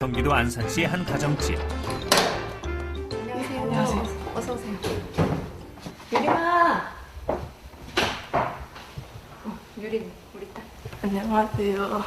경기도 안산시의 한 가정집. 안녕하세요. 안녕하세요. 어서 오세요. 유림아. 유림, 우리 딸. 안녕하세요.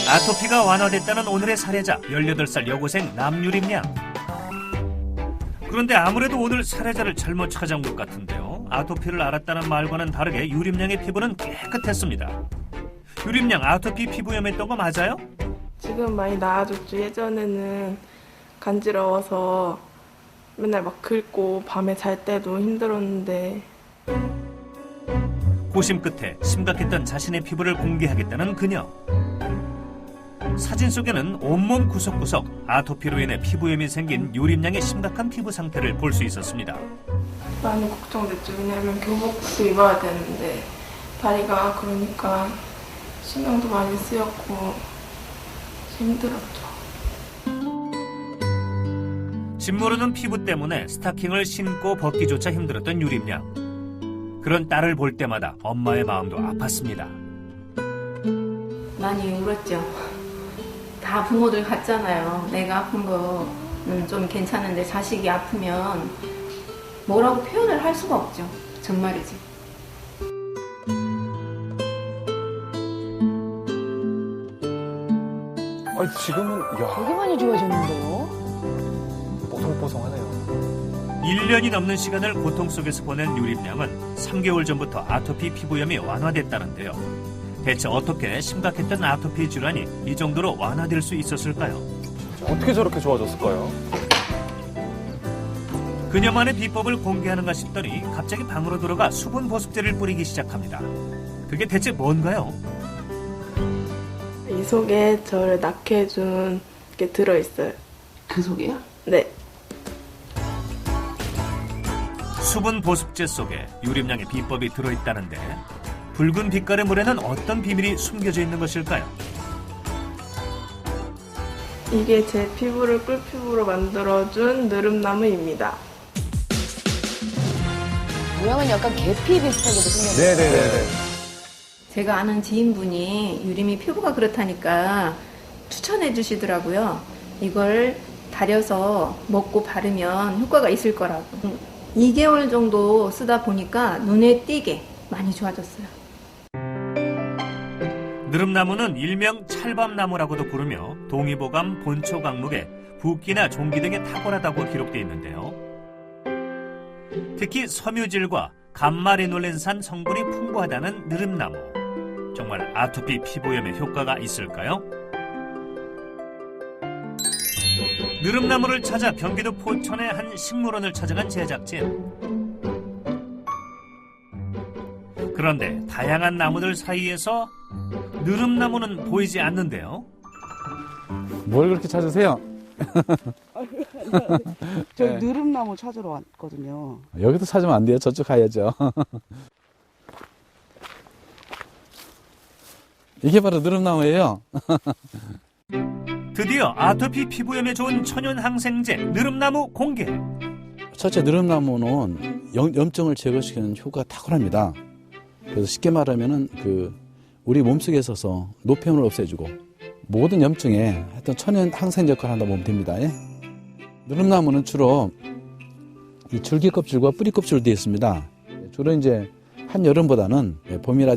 아토피가 완화됐다는 오늘의 사례자 18살 여고생 남유림 양. 그런데 아무래도 오늘 사례자를 잘못 찾아온 것 같은데요. 아토피를 앓았다는 말과는 다르게 유림 양의 피부는 깨끗했습니다. 유림 양 아토피 피부염했던 거 맞아요? 지금 많이 나아졌죠. 예전에는 간지러워서 맨날 막 긁고 밤에 잘 때도 힘들었는데 고심 끝에 심각했던 자신의 피부를 공개하겠다는 그녀. 사진 속에는 온몸 구석구석 아토피로 인해 피부염이 생긴 유림 양의 심각한 피부 상태를 볼 수 있었습니다. 많이 걱정됐죠. 왜냐면 교복도 입어야 되는데 다리가 그러니까 신경도 많이 쓰였고 힘들었죠. 집 모르는 피부 때문에 스타킹을 신고 벗기조차 힘들었던 유림 양. 그런 딸을 볼 때마다 엄마의 마음도 아팠습니다. 많이 울었죠. 다 부모들 같잖아요. 내가 아픈 거는 좀 괜찮은데 자식이 아프면 뭐라고 표현을 할 수가 없죠. 정말이지. 아니, 지금은 되게 많이 좋아졌는데요? 뽀송뽀송하네요. 1년이 넘는 시간을 고통 속에서 보낸 유림 양은 3개월 전부터 아토피 피부염이 완화됐다는데요. 대체 어떻게 심각했던 아토피 질환이 이 정도로 완화될 수 있었을까요? 어떻게 저렇게 좋아졌을까요? 그녀만의 비법을 공개하는가 싶더니 갑자기 방으로 들어가 수분 보습제를 뿌리기 시작합니다. 그게 대체 뭔가요? 이 속에 저를 낳게 해준 게 들어있어요. 그 속이요? 네. 수분 보습제 속에 유림 양의 비법이 들어있다는데 붉은 빛깔의 물에는 어떤 비밀이 숨겨져 있는 것일까요? 이게 제 피부를 꿀피부로 만들어준 느릅나무입니다. 모양은 약간 계피 비슷하게도 생겼네요. 네네네. 제가 아는 지인분이 유림이 피부가 그렇다니까 추천해 주시더라고요. 이걸 달여서 먹고 바르면 효과가 있을 거라고. 2개월 정도 쓰다 보니까 눈에 띄게 많이 좋아졌어요. 느릅나무는 일명 찰밤나무라고도 부르며 동의보감, 본초 강목에 붓기나 종기 등에 탁월하다고 기록되어 있는데요. 특히 섬유질과 감마리놀렌산 성분이 풍부하다는 느릅나무. 정말 아토피 피부염에 효과가 있을까요? 느릅나무를 찾아 경기도 포천의 한 식물원을 찾아간 제작진. 그런데 다양한 나무들 사이에서 느릅나무는 보이지 않는데요. 뭘 그렇게 찾으세요? 저희 네. 느릅나무 찾으러 왔거든요. 여기도 찾으면 안 돼요. 저쪽 가야죠. 이게 바로 느릅나무예요. 드디어 아토피 피부염에 좋은 천연 항생제 느릅나무 공개. 첫째, 느릅나무는 염증을 제거시키는 효과가 탁월합니다. 그래서 쉽게 말하면은 우리 몸속에 있어서 노폐물을 없애주고 모든 염증에 하여튼 천연 항생제 역할을 한다고 보면 됩니다. 예? 느릅나무는 주로 이 줄기 껍질과 뿌리 껍질로 되어 있습니다. 주로 이제 한여름보다는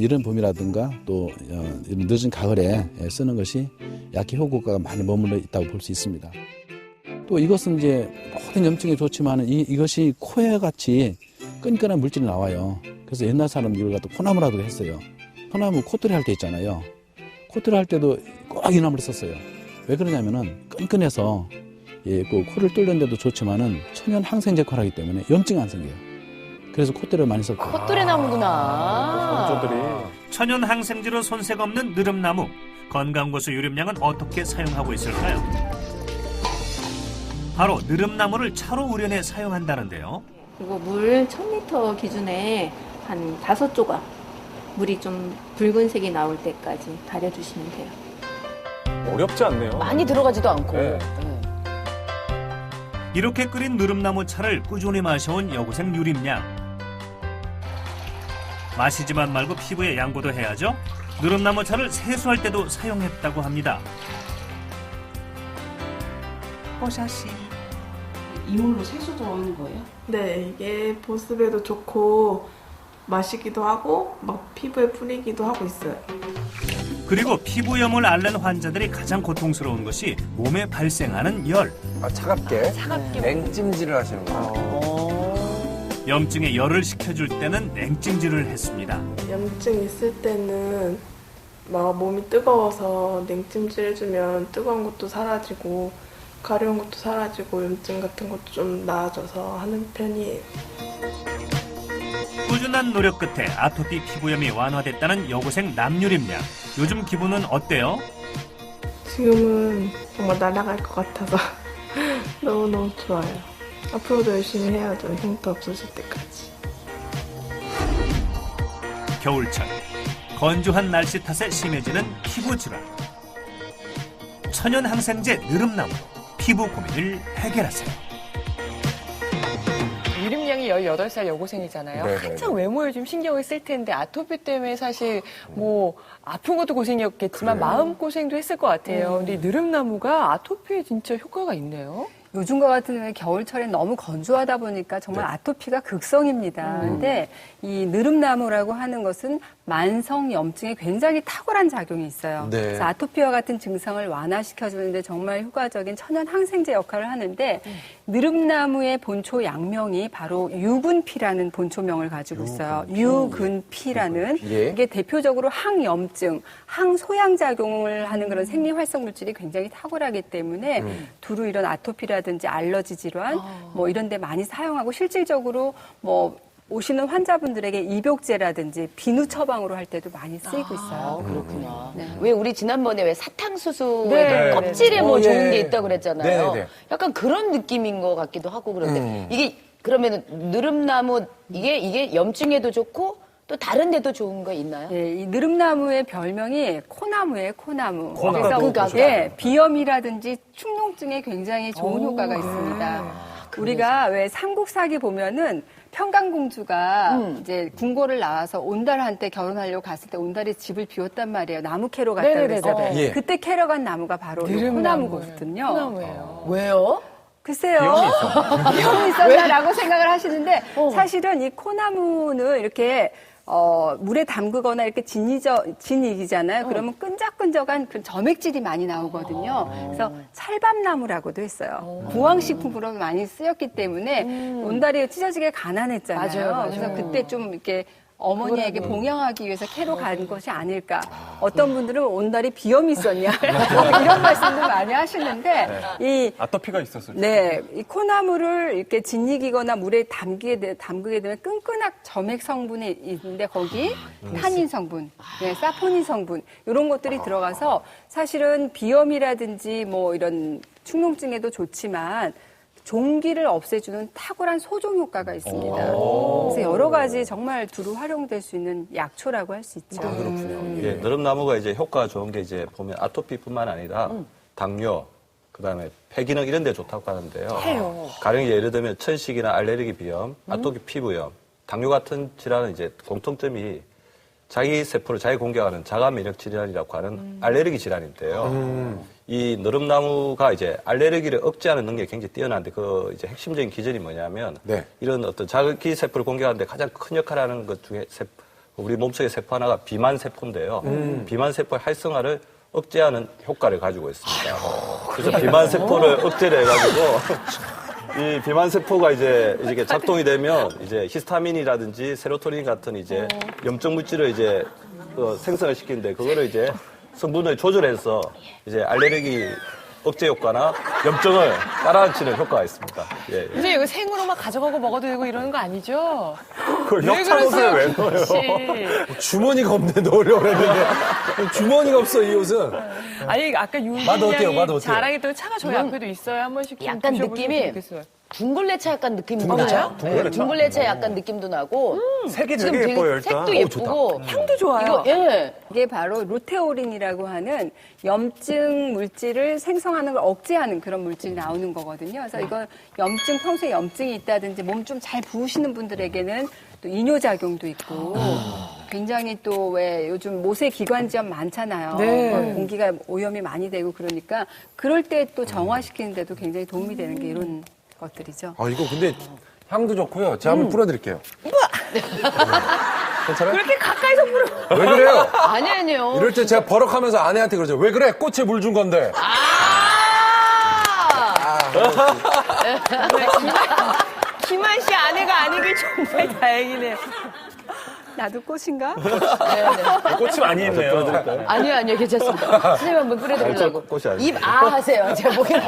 이른 봄이라든가 또 이런 늦은 가을에 쓰는 것이 약해 효과가 많이 머물러 있다고 볼 수 있습니다. 또 이것은 이제 모든 염증에 좋지만 이것이 코에 같이 끈끈한 물질이 나와요. 그래서 옛날 사람 이걸 갖다 코나무라고 했어요. 코나무 코뜨리 할 때 있잖아요. 코뜨리 할 때도 꼭 이 나무를 썼어요. 왜 그러냐면은 끈끈해서 그 코를 뚫는데도 좋지만은 천연 항생제 역할을 하기 때문에 염증이 안 생겨요. 그래서 콧대를 많이 썼고. 콧돌에 나무구나. 선조들이. 천연 항생제로 손색 없는 느릅나무. 건강고수 유림 양은 어떻게 사용하고 있을까요? 바로 느릅나무를 차로 우려내 사용한다는데요. 그리고 물 1000리터 기준에 한 5조각 물이 좀 붉은색이 나올 때까지 달여주시면 돼요. 어렵지 않네요. 많이 들어가지도 않고. 네. 네. 이렇게 끓인 느릅나무 차를 꾸준히 마셔온 여고생 유림 양. 마시지만 말고 피부에 양보도 해야죠. 느릅나무 차를 세수할 때도 사용했다고 합니다. 뽀샤시. 이물로 세수도 하는 거예요? 네, 이게 보습에도 좋고 마시기도 하고 막 피부에 뿌리기도 하고 있어요. 그리고 피부염을 앓는 환자들이 가장 고통스러운 것이 몸에 발생하는 열. 아, 차갑게? 차갑게 냉찜질을 하시는 거예요. 염증에 열을 식혀줄 때는 냉찜질을 했습니다. 염증 있을 때는 막 몸이 뜨거워서 냉찜질 해주면 뜨거운 것도 사라지고 가려운 것도 사라지고 염증 같은 것도 좀 나아져서 하는 편이에요. 꾸준한 노력 끝에 아토피 피부염이 완화됐다는 여고생 남유림 양. 요즘 기분은 어때요? 지금은 정말 날아갈 것 같아서 너무너무 좋아요. 앞으로도 열심히 해야죠. 흉터 없어질 때까지. 겨울철 건조한 날씨 탓에 심해지는 피부 질환. 천연 항생제 느릅나무로 피부 고민을 해결하세요. 유림 양이 18살 여고생이잖아요. 네네네. 한창 외모에 좀 신경을 쓸 텐데 아토피 때문에 사실 뭐 아픈 것도 고생이었겠지만 마음 고생도 했을 것 같아요. 근데 이 느릅나무가 아토피에 진짜 효과가 있네요. 요즘과 같은 겨울철엔 너무 건조하다 보니까 정말 아토피가 극성입니다. 근데 이 느릅나무라고 하는 것은 만성 염증에 굉장히 탁월한 작용이 있어요. 네. 그래서 아토피와 같은 증상을 완화시켜주는데 정말 효과적인 천연 항생제 역할을 하는데 느릅나무의 본초 약명이 바로 유근피라는 본초명을 가지고 있어요. 유근피라는 예. 이게 대표적으로 항염증, 항소양 작용을 하는 그런 생리활성 물질이 굉장히 탁월하기 때문에 두루 이런 아토피라든지 알러지 질환 뭐 이런 데 많이 사용하고 실질적으로 뭐 오시는 환자분들에게 입욕제라든지 비누 처방으로 할 때도 많이 쓰이고 있어요. 그렇구나. 네. 왜 우리 지난번에 왜 사탕수수에 네. 껍질에 뭐 예. 좋은 게 있다고 그랬잖아요. 네네네. 약간 그런 느낌인 것 같기도 하고 그런데 이게 그러면 느릅나무 이게 염증에도 좋고 또 다른 데도 좋은 거 있나요? 예, 이 느릅나무의 별명이 코나무예요, 코나무. 코나무. 그래서 비염이라든지 축농증에 굉장히 좋은 효과가 있습니다. 우리가 왜 삼국사기 보면은 평강공주가 이제 궁궐을 나와서 온달한테 결혼하려고 갔을 때 온달이 집을 비웠단 말이에요. 나무 캐러 갔다 네네네. 그래서 예. 그때 캐러 간 나무가 바로 이 코나무거든요. 콩나무예요. 왜요? 글쎄요. 비염이 있었나라고 생각을 하시는데 사실은 이 코나무는 이렇게 물에 담그거나 이렇게 진이잖아요. 그러면 끈적끈적한 그 점액질이 많이 나오거든요. 그래서 찰밥나무라고도 했어요. 구황식품으로 많이 쓰였기 때문에 온달이 찢어지게 가난했잖아요. 맞아요. 그래서 그때 좀 이렇게 어머니에게 봉양하기 위해서 캐러 간 것이 아닐까. 어떤 분들은 온달이 비염이 있었냐. 이런 말씀도 많이 하시는데 이 아토피가 있었을 때. 네, 이 코나무를 이렇게 진이기거나 물에 담그게 되면 끈끈한 점액 성분이 있는데 거기 타닌 성분, 사포닌 성분 이런 것들이 들어가서 사실은 비염이라든지 뭐 이런 축농증에도 좋지만 종기를 없애주는 탁월한 소종 효과가 있습니다. 그래서 여러 가지 정말 두루 활용될 수 있는 약초라고 할 수 있죠. 예, 느릅나무가 이제 효과가 좋은 게 이제 보면 아토피뿐만 아니라 당뇨, 그다음에 폐기능 이런 데 좋다고 하는데요. 가령 예를 들면 천식이나 알레르기 비염, 아토피 피부염, 당뇨 같은 질환은 이제 공통점이 자기 세포를 자기 공격하는 자가 면역 질환이라고 하는 알레르기 질환인데요. 이 느릅나무가 이제 알레르기를 억제하는 능력이 굉장히 뛰어난데 그 이제 핵심적인 기전이 뭐냐면 이런 어떤 자기 세포를 공격하는데 가장 큰 역할을 하는 것 중에 우리 몸속의 세포 하나가 비만 세포인데요. 비만 세포의 활성화를 억제하는 효과를 가지고 있습니다. 그래서 비만 세포를 억제를 해가지고 이 비만 세포가 이제 작동이 되면 이제 히스타민이라든지 세로토닌 같은 이제 염증 물질을 이제 생성을 시키는데 그거를 이제 성분을 조절해서 이제 알레르기 억제 효과나 염증을 깔아앉히는 효과가 있습니다. 예. 근데 이거 생으로만 가져가고 먹어도 되고 이러는 거 아니죠? 그걸 왜 역차옷에 왜 그러세요, 넣어요? 혹시? 주머니가 없네, 넣으려고 그랬는데. 주머니가 없어, 이 옷은. 아니 아까 맛 어때요? 유림 맛 양이 어때요? 자랑했던 차가 저희 앞에도 있어요. 한 번씩 좀 약간 드셔보시면 느낌이 좋겠어요. 둥글레차 약간 느낌도 둥글레차? 나요. 둥글레차 약간 느낌도 나고 색이 지금 되게 예뻐요, 일단. 색도 예쁘고 향도 좋아요. 이거 이게 바로 루테오린이라고 하는 염증 물질을 생성하는 걸 억제하는 그런 물질이 나오는 거거든요. 그래서 이건 염증, 평소에 염증이 있다든지 몸 좀 잘 부으시는 분들에게는 또 이뇨작용도 있고 굉장히 또 왜 요즘 모세 기관지염 많잖아요. 네. 공기가 오염이 많이 되고 그러니까 그럴 때 또 정화시키는 데도 굉장히 도움이 되는 게 이런 것들이죠. 아, 이거 근데 향도 좋고요. 제가 한번 뿌려드릴게요. 괜찮아요? 그렇게 가까이서 물어. 왜 그래요? 아니요. 이럴 때 제가 버럭하면서 아내한테 그러죠. 왜 그래? 꽃에 물 준 건데. 김한 씨 아내가 아니길 정말 다행이네요. 나도 꽃인가? 꽃이 많이 있네요. 아니요, 괜찮습니다. 선생님 한번 뿌려드리려고. 꽃이 아니에요. 하세요. 제가 보기에는.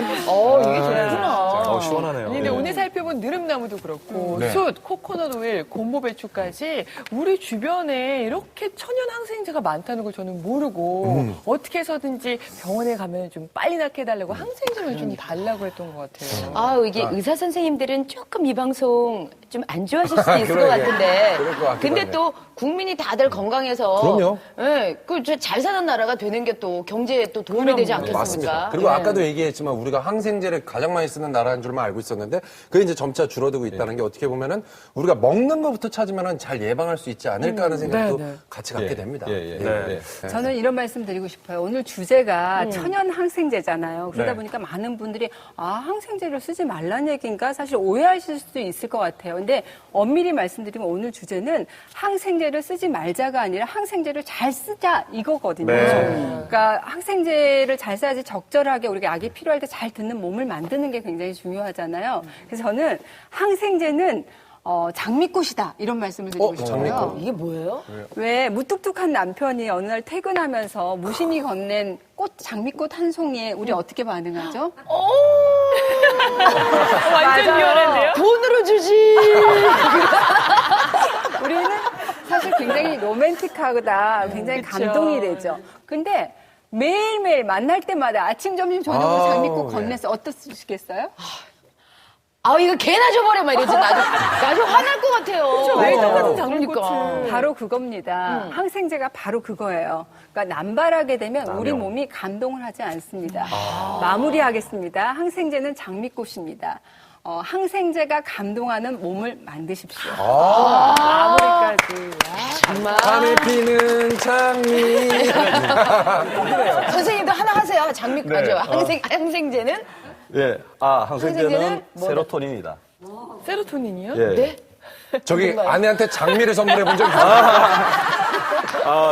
이게 좋구나. 시원하네요. 아니, 근데 오늘 살펴본 느릅나무도 그렇고 네. 숯, 코코넛 오일, 곰보배추까지 우리 주변에 이렇게 천연 항생제가 많다는 걸 저는 모르고 어떻게 해서든지 병원에 가면 좀 빨리 낫게 해달라고 항생제만 좀 달라고 했던 것 같아요. 이게 의사 선생님들은 조금 이 방송 좀 안 좋아하실 수도 있을 것 같은데. 그럴 것 같기도 근데 하네. 또 국민이 다들 건강해서. 그럼요. 예, 잘 사는 나라가 되는 게 또 경제에 또 도움이 되지 않겠습니까? 맞습니다. 그리고 예. 아까도 얘기했지만 우리가 항생제를 가장 많이 쓰는 나라인 줄만 알고 있었는데 그게 이제 점차 줄어들고 있다는 게 어떻게 보면은 우리가 먹는 것부터 찾으면은 잘 예방할 수 있지 않을까 하는 생각도 네, 네. 같이 갖게 됩니다. 네. 저는 이런 말씀 드리고 싶어요. 오늘 주제가 천연 항생제잖아요. 그러다 보니까 많은 분들이 항생제를 쓰지 말란 얘기인가 사실 오해하실 수도 있을 것 같아요. 근데 엄밀히 말씀드리면 오늘 주제는 항생제를 쓰지 말자가 아니라 항생제를 잘 쓰자 이거거든요. 그러니까 항생제를 잘 써야지 적절하게 우리가 약이 필요할 때 잘 듣는 몸을 만드는 게 굉장히 중요하잖아요. 그래서 저는 항생제는 장미꽃이다 이런 말씀을 드리고 싶어요. 이게 뭐예요? 왜 무뚝뚝한 남편이 어느 날 퇴근하면서 무심히 건넨 장미꽃 한 송이에 우리 어떻게 반응하죠? 완전 위험한데요? 돈으로 주지. 우리는 사실 굉장히 로맨틱하다, 굉장히 감동이 되죠. 근데 매일매일 만날 때마다 아침, 점심, 저녁으로 장미꽃 건네서 어떠시겠어요? 이거 개나 줘버려, 막 이러지. 나도 화날 것 같아요. 왜 똑같은 장미꽃을. 바로 그겁니다. 항생제가 바로 그거예요. 그러니까 남발하게 되면 우리 몸이 감동을 하지 않습니다. 마무리하겠습니다. 항생제는 장미꽃입니다. 항생제가 감동하는 몸을 만드십시오. 마무리까지. 정말. 밤에 피는 장미. 선생님도 하나 하세요. 장미, 항생제는? 예. 항생제는 항생제는 세로토닌이다. 세로토닌이요? 예. 네? 저기 아내한테 장미를 선물해 본 적 있어요?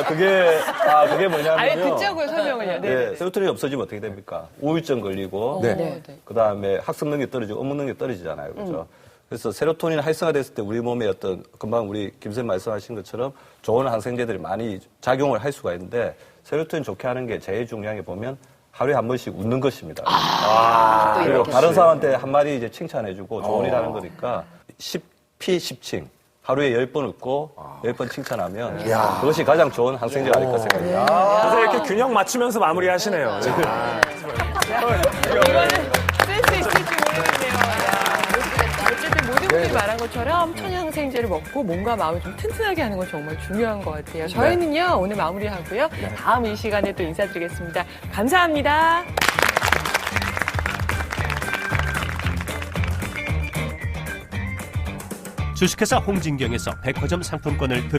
그게 뭐냐면요. 아예 듣자고요, 설명을요. 네. 예, 세로토닌이 없어지면 어떻게 됩니까? 우울증 걸리고, 네. 그 다음에 학습 능력이 떨어지고, 업무 능력이 떨어지잖아요. 그죠? 그래서 세로토닌 활성화됐을 때 우리 몸에 금방 우리 김 선생님 말씀하신 것처럼 좋은 항생제들이 많이 작용을 할 수가 있는데, 세로토닌 좋게 하는 게 제일 중요한 게 보면 하루에 한 번씩 웃는 것입니다. 그리고 다른 사람한테 한마디 이제 칭찬해주고 좋은 일 하는 거니까 10피10칭. 하루에 10번 웃고 10번 칭찬하면 그것이 가장 좋은 항생제가 아닐까 생각합니다. 그래서 이렇게 균형 맞추면서 마무리하시네요. 이거는 센스 있을지 모르겠네요. 어쨌든 모든 분들이 말한 것처럼 천연항생제를 먹고 몸과 마음을 좀 튼튼하게 하는 건 정말 중요한 것 같아요. 저희는요, 오늘 마무리하고요. 다음 이 시간에 또 인사드리겠습니다. 감사합니다. 주식회사 홍진경에서 백화점 상품권을